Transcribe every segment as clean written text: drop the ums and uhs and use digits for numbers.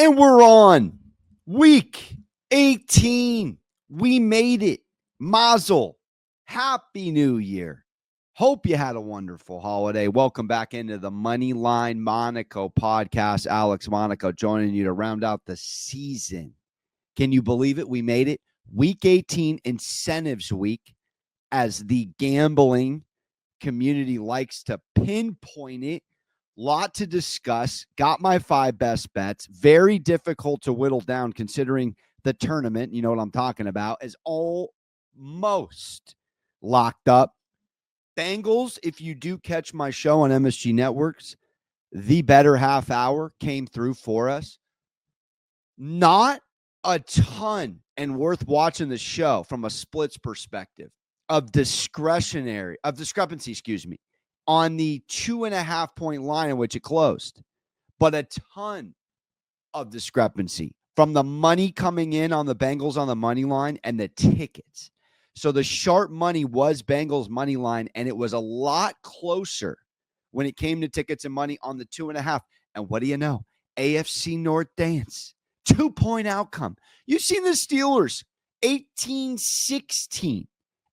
And we're on week 18. We made it. Mazel. Happy New Year. Hope you had a wonderful holiday. Welcome back into the Moneyline Monaco podcast. Alex Monaco joining you to round out the season. Can you believe it? We made it. Week 18 incentives week, as the gambling community likes to pinpoint it. Lot to discuss. Got my 5 best bets. Very difficult to whittle down considering the tournament, you know what I'm talking about, is almost locked up. Bengals, if you do catch my show on MSG Networks, the better half hour came through for us. Not a ton and worth watching the show from a splits perspective of discrepancy, on the 2.5 point line in which it closed, but a ton of discrepancy from the money coming in on the Bengals on the money line and the tickets. So the sharp money was Bengals money line, and it was a lot closer when it came to tickets and money on the 2.5. And what do you know? AFC North dance, 2-point outcome. You've seen the Steelers 18-16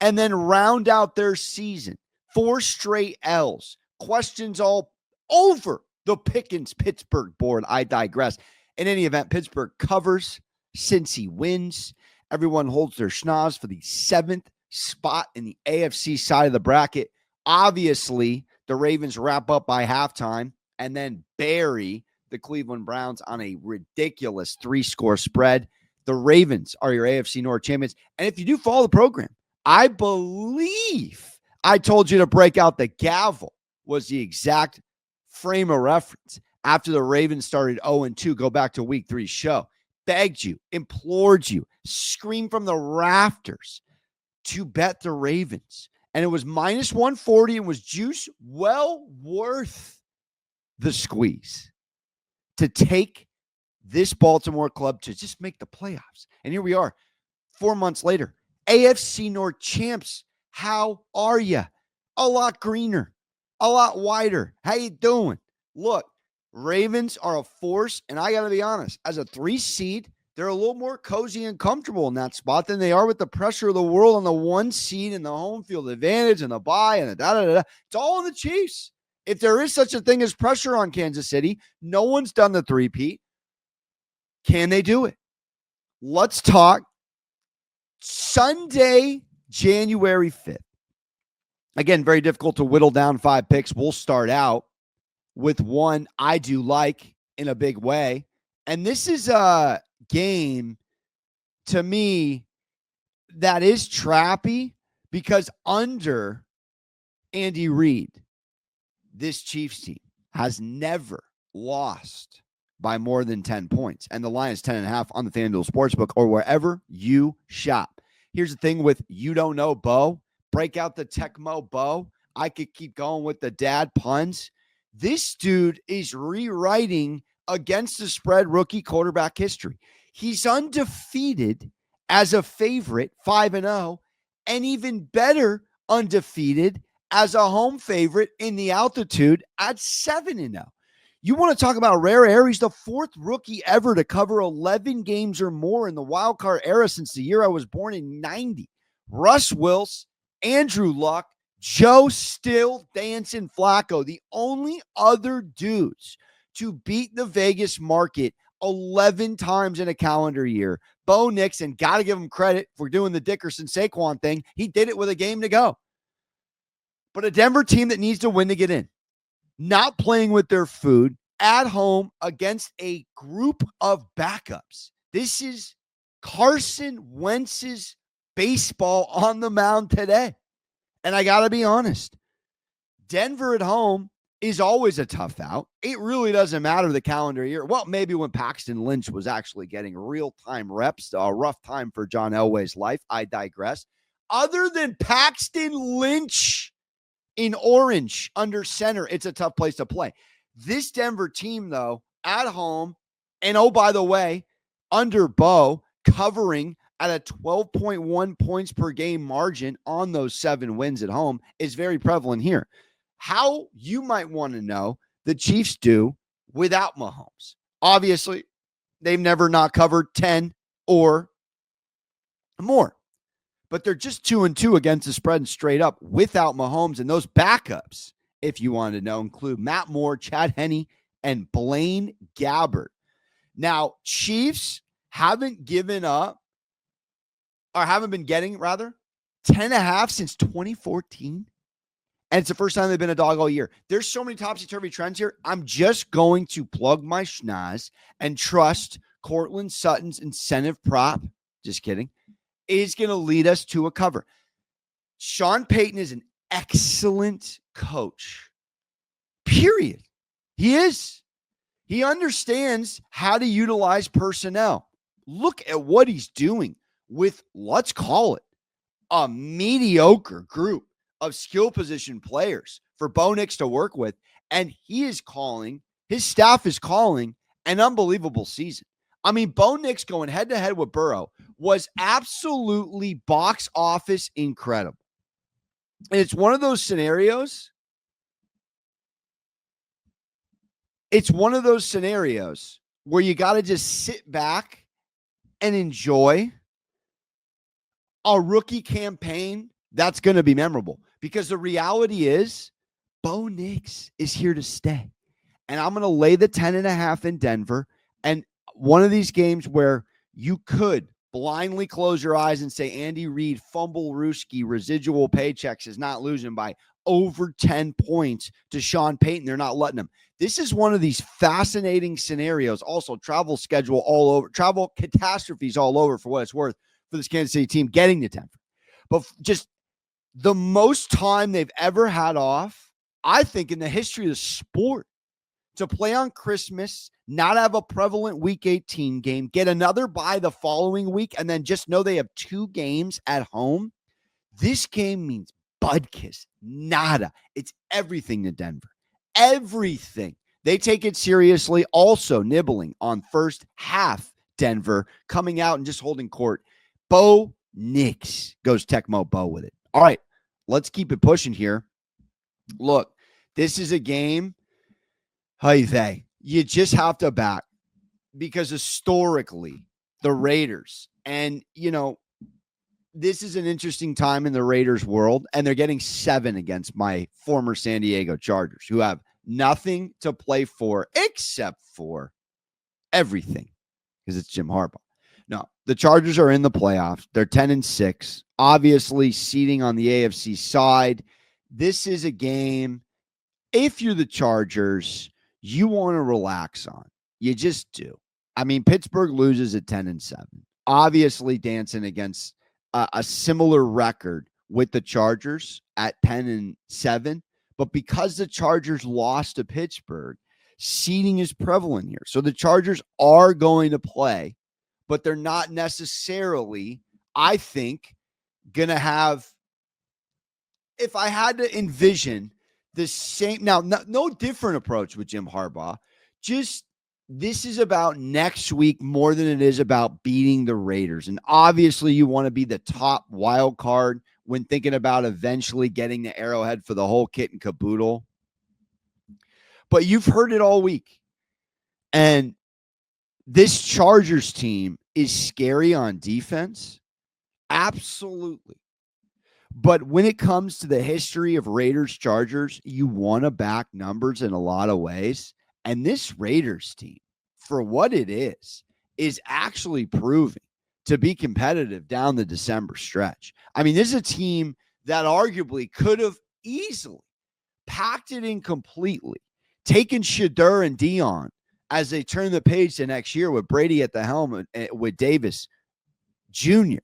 and then round out their season. 4 straight L's. Questions all over the Pickens-Pittsburgh board. I digress. In any event, Pittsburgh covers. Cincy wins. Everyone holds their schnoz for the 7th spot in the AFC side of the bracket. Obviously, the Ravens wrap up by halftime and then bury the Cleveland Browns on a ridiculous 3-score spread. The Ravens are your AFC North champions. And if you do follow the program, I believe I told you to break out the gavel was the exact frame of reference. After the Ravens started 0-2, go back to week 3 show. Begged you, implored you, screamed from the rafters to bet the Ravens. And it was minus 140 and was juice well worth the squeeze to take this Baltimore club to just make the playoffs. And here we are, 4 months later. AFC North champs. How are you? A lot greener, a lot wider. How you doing? Look, Ravens are a force, and I got to be honest, as a 3 seed, they're a little more cozy and comfortable in that spot than they are with the pressure of the world on the 1 seed and the home field advantage and the bye and the da-da-da-da. It's all in the Chiefs. If there is such a thing as pressure on Kansas City, no one's done the three-peat. Can they do it? Let's talk Sunday, January 5th. Again, very difficult to whittle down 5 picks. We'll start out with one I do like in a big way. And this is a game, to me, that is trappy because under Andy Reid, this Chiefs team has never lost by more than 10 points. And the line is 10.5 on the FanDuel Sportsbook or wherever you shop. Here's the thing with you don't know Bo. Break out the Tecmo Bo. I could keep going with the dad puns. This dude is rewriting against the spread rookie quarterback history. He's undefeated as a favorite, 5-0, and even better, undefeated as a home favorite in the altitude at 7-0. You want to talk about a rare air? He's the 4th rookie ever to cover 11 games or more in the wild card era since the year I was born in 90. Russ Wilson, Andrew Luck, Joe Still Dancing Flacco, the only other dudes to beat the Vegas market 11 times in a calendar year. Bo Nixon, got to give him credit for doing the Dickerson Saquon thing. He did it with a game to go. But a Denver team that needs to win to get in, not playing with their food at home against a group of backups. This is Carson Wentz's baseball on the mound today. And I got to be honest, Denver at home is always a tough out. It really doesn't matter the calendar year. Well, maybe when Paxton Lynch was actually getting real-time reps, a rough time for John Elway's life. I digress. Other than Paxton Lynch in orange under center, it's a tough place to play. This Denver team, though, at home, and oh, by the way, under Bo, covering at a 12.1 points per game margin on those 7 wins at home is very prevalent here. How you might want to know the Chiefs do without Mahomes. Obviously, They've never not covered 10 or more. But they're just 2-2 against the spread and straight up without Mahomes. And those backups, if you wanted to know, include Matt Moore, Chad Henne, and Blaine Gabbert. Now, Chiefs haven't given up, or haven't been getting, rather, 10.5 since 2014. And it's the first time they've been a dog all year. There's so many topsy-turvy trends here. I'm just going to plug my schnoz and trust Cortland Sutton's incentive prop. Just kidding. Is going to lead us to a cover. Sean Payton is an excellent coach. Period. He is. He understands how to utilize personnel. Look at what he's doing with, let's call it, a mediocre group of skill position players for Bo Nix to work with. And his staff is calling an unbelievable season. I mean, Bo Nix going head-to-head with Burrow was absolutely box office incredible. And it's one of those scenarios. It's one of those scenarios where you got to just sit back and enjoy a rookie campaign that's going to be memorable. Because the reality is, Bo Nix is here to stay. And I'm going to lay the 10.5 in Denver. And one of these games where you could blindly close your eyes and say Andy Reid, fumble Ruski, residual paychecks is not losing by over 10 points to Sean Payton. They're not letting him. This is one of these fascinating scenarios. Also, travel schedule all over, travel catastrophes all over for what it's worth for this Kansas City team getting to Denver. But just the most time they've ever had off, I think, in the history of the sport, to play on Christmas, not have a prevalent Week 18 game, get another bye the following week, and then just know they have 2 games at home. This game means budkiss, nada. It's everything to Denver. Everything. They take it seriously, also nibbling on first half Denver, coming out and just holding court. Bo Nix goes Tecmo Bo with it. All right, let's keep it pushing here. Look, this is a game, you just have to back, because historically, the Raiders, and, this is an interesting time in the Raiders world, and they're getting 7 against my former San Diego Chargers, who have nothing to play for except for everything, because it's Jim Harbaugh. No, the Chargers are in the playoffs. They're 10-6, obviously seeding on the AFC side. This is a game, if you're the Chargers, you want to relax on. You just do. I mean, Pittsburgh loses at 10-7, obviously dancing against a similar record with the Chargers at 10-7. But because the Chargers lost to Pittsburgh, seeding is prevalent here. So the Chargers are going to play, but they're not necessarily, I think, going to have, if I had to envision the same, now, no different approach with Jim Harbaugh, just this is about next week more than it is about beating the Raiders. And obviously you want to be the top wild card when thinking about eventually getting to Arrowhead for the whole kit and caboodle. But you've heard it all week. And this Chargers team is scary on defense. Absolutely. But when it comes to the history of Raiders Chargers, you want to back numbers in a lot of ways. And this Raiders team, for what it is actually proving to be competitive down the December stretch. I mean, this is a team that arguably could have easily packed it in completely, taken Shedeur and Dion as they turn the page to next year with Brady at the helm with Davis Jr.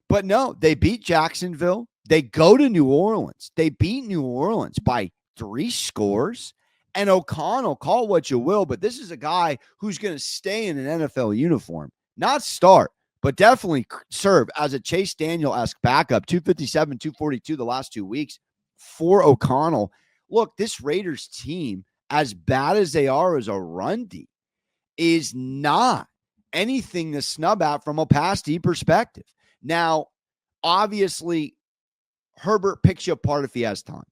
But no, they beat Jacksonville. They go to New Orleans. They beat New Orleans by 3 scores. And O'Connell, call it what you will, but this is a guy who's going to stay in an NFL uniform, not start, but definitely serve as a Chase Daniel-esque backup, 257, 242 the last 2 weeks for O'Connell. Look, this Raiders team, as bad as they are as a run D, is not anything to snub at from a pass D perspective. Now, obviously, Herbert picks you apart if he has time.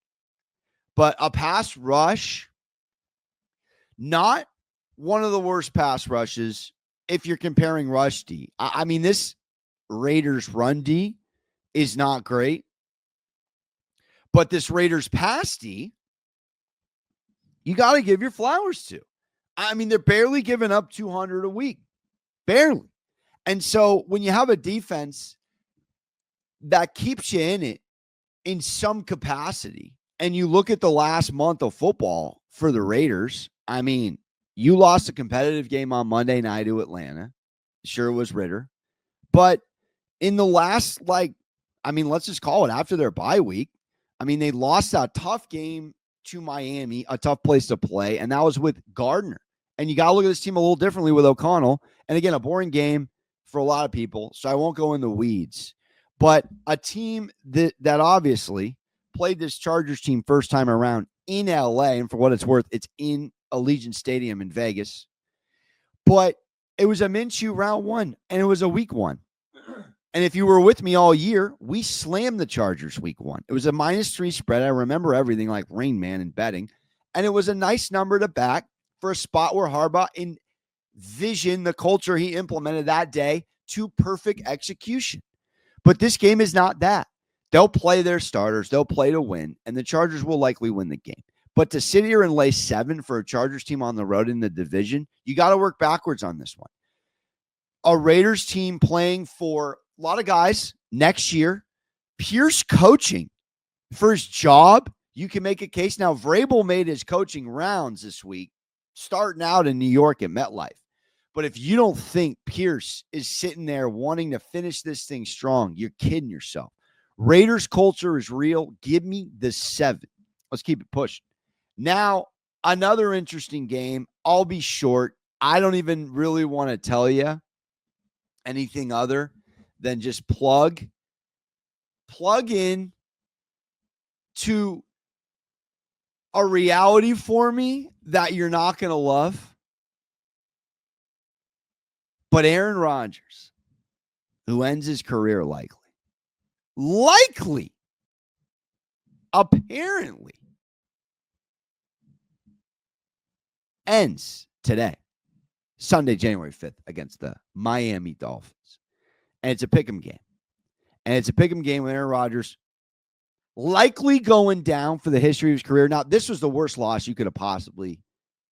But a pass rush, not one of the worst pass rushes if you're comparing rush D. I mean, this Raiders run D is not great, but this Raiders pass D, you got to give your flowers to. I mean, they're barely giving up 200 a week. Barely. And so when you have a defense that keeps you in it in some capacity, and you look at the last month of football for the Raiders, I mean, you lost a competitive game on Monday night to Atlanta. Sure, it was Ritter. But in the last, let's just call it after their bye week, I mean, they lost that tough game to Miami, a tough place to play, and that was with Gardner. And you got to look at this team a little differently with O'Connell. And again, a boring game for a lot of people, so I won't go in the weeds. But a team that obviously played this Chargers team first time around in LA, and for what it's worth, it's in Allegiant Stadium in Vegas. But it was a Minshew round one, and it was a week one. And if you were with me all year, we slammed the Chargers week one. It was a -3 spread. I remember everything like Rain Man in betting. And it was a nice number to back for a spot where Harbaugh envisioned the culture he implemented that day to perfect execution. But this game is not that. They'll play their starters. They'll play to win, and the Chargers will likely win the game. But to sit here and lay 7 for a Chargers team on the road in the division, you got to work backwards on this one. A Raiders team playing for a lot of guys next year. Pierce coaching for his job. You can make a case. Now, Vrabel made his coaching rounds this week, starting out in New York at MetLife. But if you don't think Pierce is sitting there wanting to finish this thing strong, you're kidding yourself. Raiders culture is real. Give me the 7. Let's keep it pushing. Now, another interesting game. I'll be short. I don't even really want to tell you anything other than just plug in to a reality for me that you're not going to love. But Aaron Rodgers, who ends his career apparently, ends today, Sunday, January 5th, against the Miami Dolphins. And it's a pick'em game. And it's a pick'em game with Aaron Rodgers likely going down for the history of his career. Now, this was the worst loss you could have possibly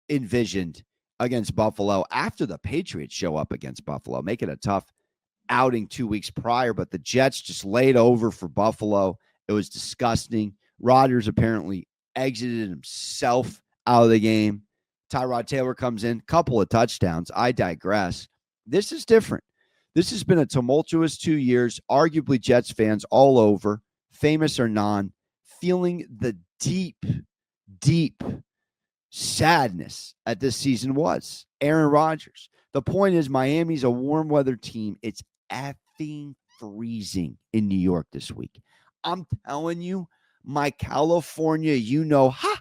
envisioned against Buffalo after the Patriots show up against Buffalo. Make it a tough outing 2 weeks prior, but the Jets just laid over for Buffalo. It was disgusting. Rodgers apparently exited himself out of the game. Tyrod Taylor comes in, couple of touchdowns. I digress. This is different. This has been a tumultuous 2 years. Arguably, Jets fans all over, famous or non, feeling the deep sadness at this season was Aaron Rodgers. The point is, Miami's a warm weather team. It's effing freezing in New York this week. I'm telling you, my California,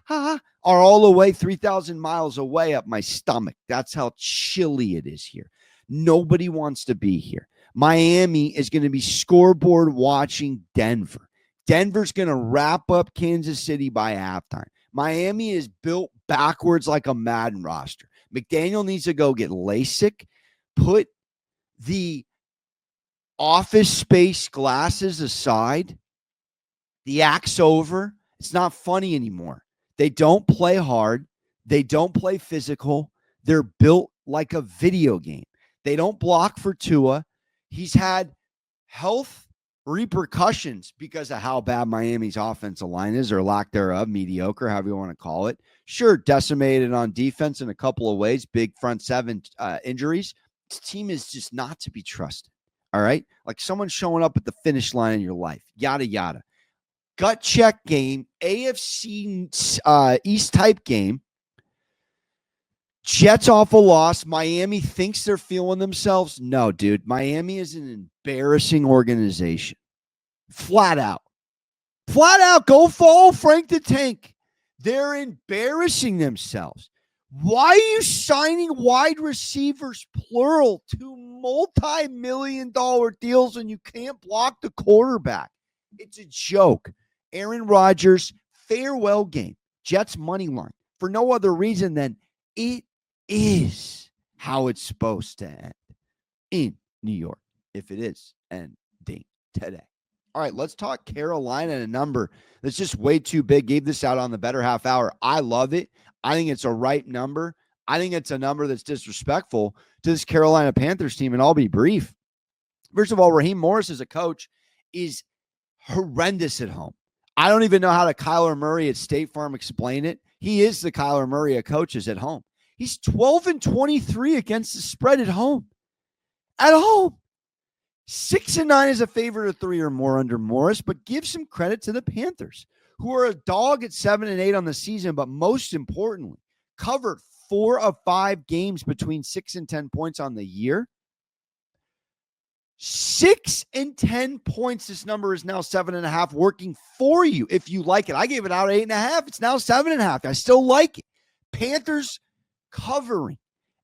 are all the way 3,000 miles away up my stomach. That's how chilly it is here. Nobody wants to be here. Miami is going to be scoreboard watching Denver. Denver's going to wrap up Kansas City by halftime. Miami is built backwards like a Madden roster. McDaniel needs to go get LASIK, put the Office Space glasses aside. The act's over. It's not funny anymore. They don't play hard. They don't play physical. They're built like a video game. They don't block for Tua. He's had health repercussions because of how bad Miami's offensive line is, or lack thereof, mediocre, however you want to call it. Sure, decimated on defense in a couple of ways, big front seven injuries. This team is just not to be trusted, all right? Like someone showing up at the finish line in your life, yada, yada. Gut check game, AFC East type game. Jets off a loss. Miami thinks they're feeling themselves. No, dude. Miami is an embarrassing organization. Flat out. Flat out. Go follow Frank the Tank. They're embarrassing themselves. Why are you signing wide receivers, plural, to multi-million-dollar deals when you can't block the quarterback? It's a joke. Aaron Rodgers, farewell game. Jets money line. For no other reason than it is how it's supposed to end. in New York, if it is ending today. All right, let's talk Carolina, a number that's just way too big. Gave this out on the better half hour. I love it. I think it's a right number. I think it's a number that's disrespectful to this Carolina Panthers team, and I'll be brief. First of all, Raheem Morris as a coach is horrendous at home. I don't even know how to Kyler Murray at State Farm explain it. He is the Kyler Murray of coaches at home. He's 12-23 against the spread at home. At home. 6-9 is a favorite of 3 or more under Morris, but give some credit to the Panthers, who are a dog at 7-8 on the season, but most importantly, covered 4 of 5 games between 6 and 10 points on the year. 6 and 10 points. This number is now 7.5, working for you if you like it. I gave it out 8.5. It's now 7.5. I still like it. Panthers covering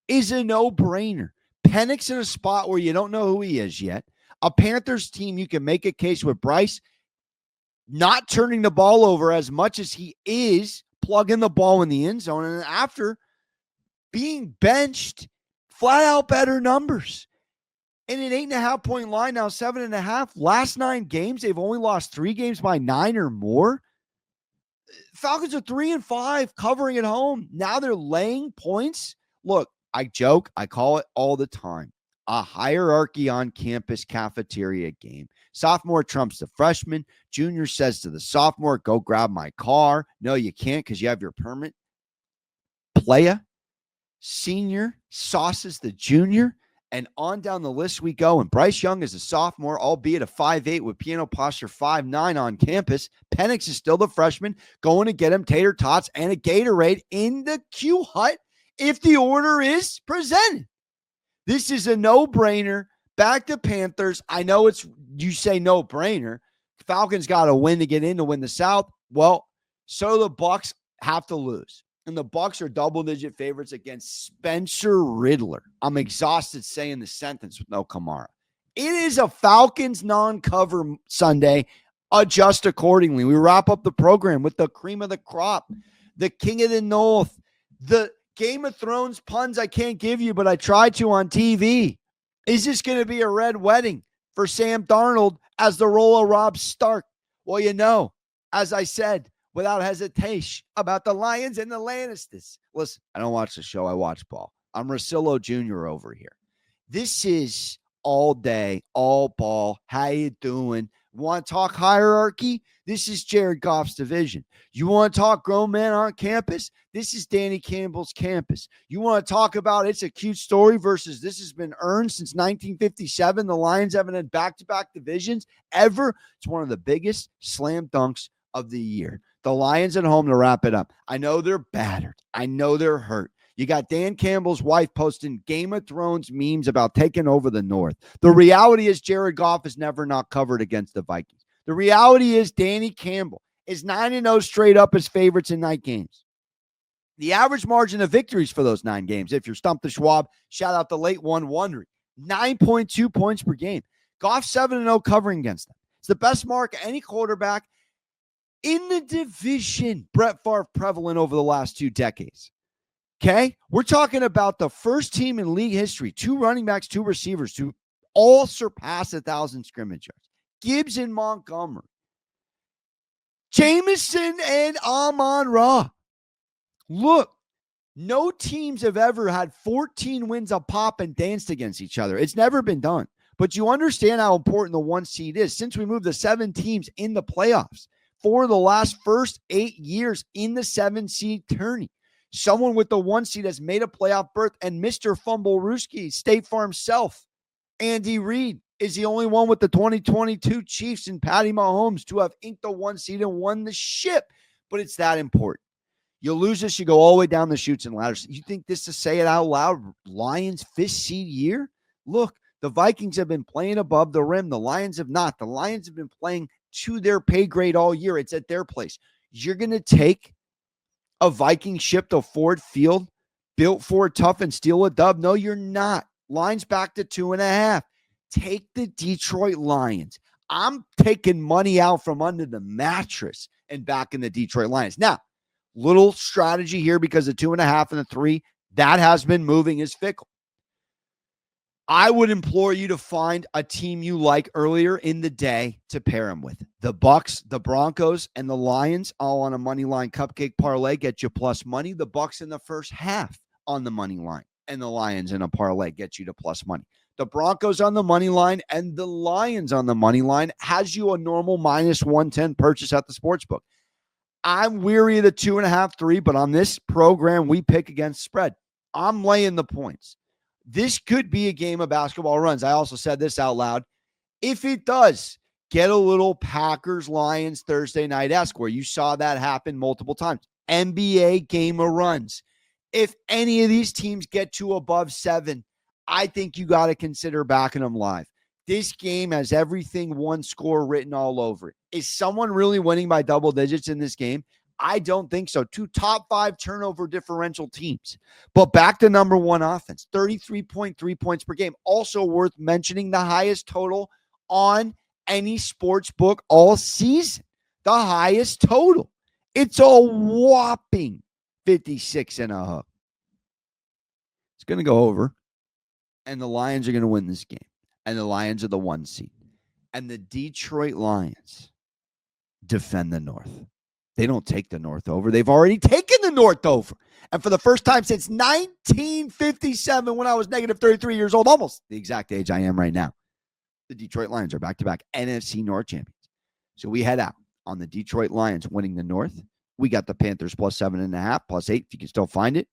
is a no-brainer. Penix in a spot where you don't know who he is yet. A Panthers team, you can make a case with Bryce not turning the ball over as much as he is, plugging the ball in the end zone, and after being benched, flat out better numbers. And an 8.5 point line, now 7.5. Last 9 games, they've only lost 3 games by 9 or more. Falcons are 3-5 covering at home. Now they're laying points. Look, I joke, I call it all the time. A hierarchy on campus cafeteria game. Sophomore trumps the freshman. Junior says to the sophomore, go grab my car. No, you can't because you have your permit. Playa. Senior sauces the junior. And on down the list we go. And Bryce Young is a sophomore, albeit a 5'8" with piano posture 5'9" on campus. Penix is still the freshman, going to get him tater tots and a Gatorade in the Q hut if the order is presented. This is a no-brainer. Back to Panthers. I know it's, you say no-brainer. Falcons got to win to get in to win the South. Well, so the Bucs have to lose. And the Bucs are double-digit favorites against Spencer Riddler. I'm exhausted saying the sentence with no Kamara. It is a Falcons non-cover Sunday. Adjust accordingly. We wrap up the program with the cream of the crop, the King of the North, the Game of Thrones puns I can't give you, but I tried to on TV. Is this going to be a red wedding for Sam Darnold as the role of Rob Stark? Well, you know, as I said, without hesitation about the Lions and the Lannisters. Listen, I don't watch the show. I watch ball. I'm Rosillo Jr. over here. This is all day, all ball. How you doing? Want to talk hierarchy? This is Jared Goff's division. You want to talk grown man on campus? This is Danny Campbell's campus. You want to talk about it's a cute story versus this has been earned since 1957. The Lions haven't had back-to-back divisions ever. It's one of the biggest slam dunks of the year. The Lions at home to wrap it up. I know they're battered. I know they're hurt. You got Dan Campbell's wife posting Game of Thrones memes about taking over the North. The reality is Jared Goff is never not covered against the Vikings. The reality is Danny Campbell is 9-0 straight up as favorites in night games. The average margin of victories for those 9 games, if you're Stump the Schwab, shout out the late one wondering, 9.2 points per game. Goff 7-0 covering against them. It's the best mark any quarterback in the division. Brett Favre prevalent over the last 2 decades. Okay? We're talking about the first team in league history, 2 running backs, 2 receivers to all surpass 1,000 scrimmage yards. Gibbs and Montgomery. Jameson and Amon-Ra. Look, no teams have ever had 14 wins a pop and danced against each other. It's never been done. But you understand how important the 1 seed is. Since we moved the 7 teams in the playoffs, for the first 8 years in the 7 seed tourney, someone with the 1 seed has made a playoff berth, and Mr. Fumblerooski, State Farm self, Andy Reid, is the only one with the 2022 Chiefs and Patty Mahomes to have inked the 1 seed and won the ship. But it's that important. You lose this, you go all the way down the chutes and ladders. You think this, to say it out loud, Lions 5th seed year? Look, the Vikings have been playing above the rim. The Lions have not. The Lions have been playing to their pay grade all year. It's at their place. You're going to take a Viking ship to Ford Field, built for it tough, and steal a dub? No, you're not. Lions back to 2.5. Take the Detroit Lions. I'm taking money out from under the mattress and back in the Detroit Lions. Now, little strategy here because the 2.5 and the 3, that has been moving is fickle. I would implore you to find a team you like earlier in the day to pair them with. The Bucks, the Broncos, and the Lions all on a money line cupcake parlay get you plus money. The Bucks in the first half on the money line, and the Lions in a parlay get you to plus money. The Broncos on the money line and the Lions on the money line has you a normal minus 110 purchase at the sportsbook. I'm weary of the 2.5, 3, but on this program, we pick against spread. I'm laying the points. This could be a game of basketball runs. I also said this out loud. If it does, get a little Packers-Lions Thursday night-esque where you saw that happen multiple times. NBA game of runs. If any of these teams get to above 7, I think you got to consider backing them live. This game has everything one score written all over it. Is someone really winning by double digits in this game? I don't think so. 2 top 5 turnover differential teams. But back to number 1 offense, 33.3 points per game. Also worth mentioning, the highest total on any sports book all season. The highest total. It's a whopping 56 and a hook. It's going to go over. And the Lions are going to win this game. And the Lions are the 1 seed. And the Detroit Lions defend the North. They don't take the North over. They've already taken the North over. And for the first time since 1957, when I was negative 33 years old, almost the exact age I am right now, the Detroit Lions are back-to-back NFC North champions. So we head out on the Detroit Lions winning the North. We got the Panthers plus 7.5, plus 8, if you can still find it.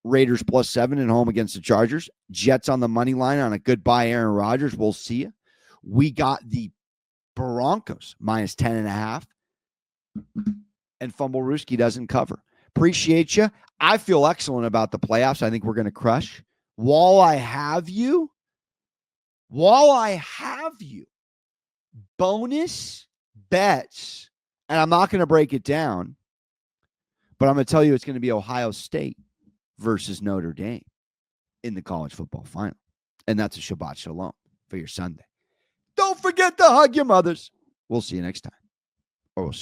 Raiders plus 7 at home against the Chargers. Jets on the money line on a goodbye Aaron Rodgers. We'll see you. We got the Broncos minus 10.5. And Fumblerooski doesn't cover. Appreciate you. I feel excellent about the playoffs. I think we're going to crush. While I have you, bonus bets, and I'm not going to break it down, but I'm going to tell you it's going to be Ohio State versus Notre Dame in the college football final. And that's a Shabbat Shalom for your Sunday. Don't forget to hug your mothers. We'll see you next time. Or we'll see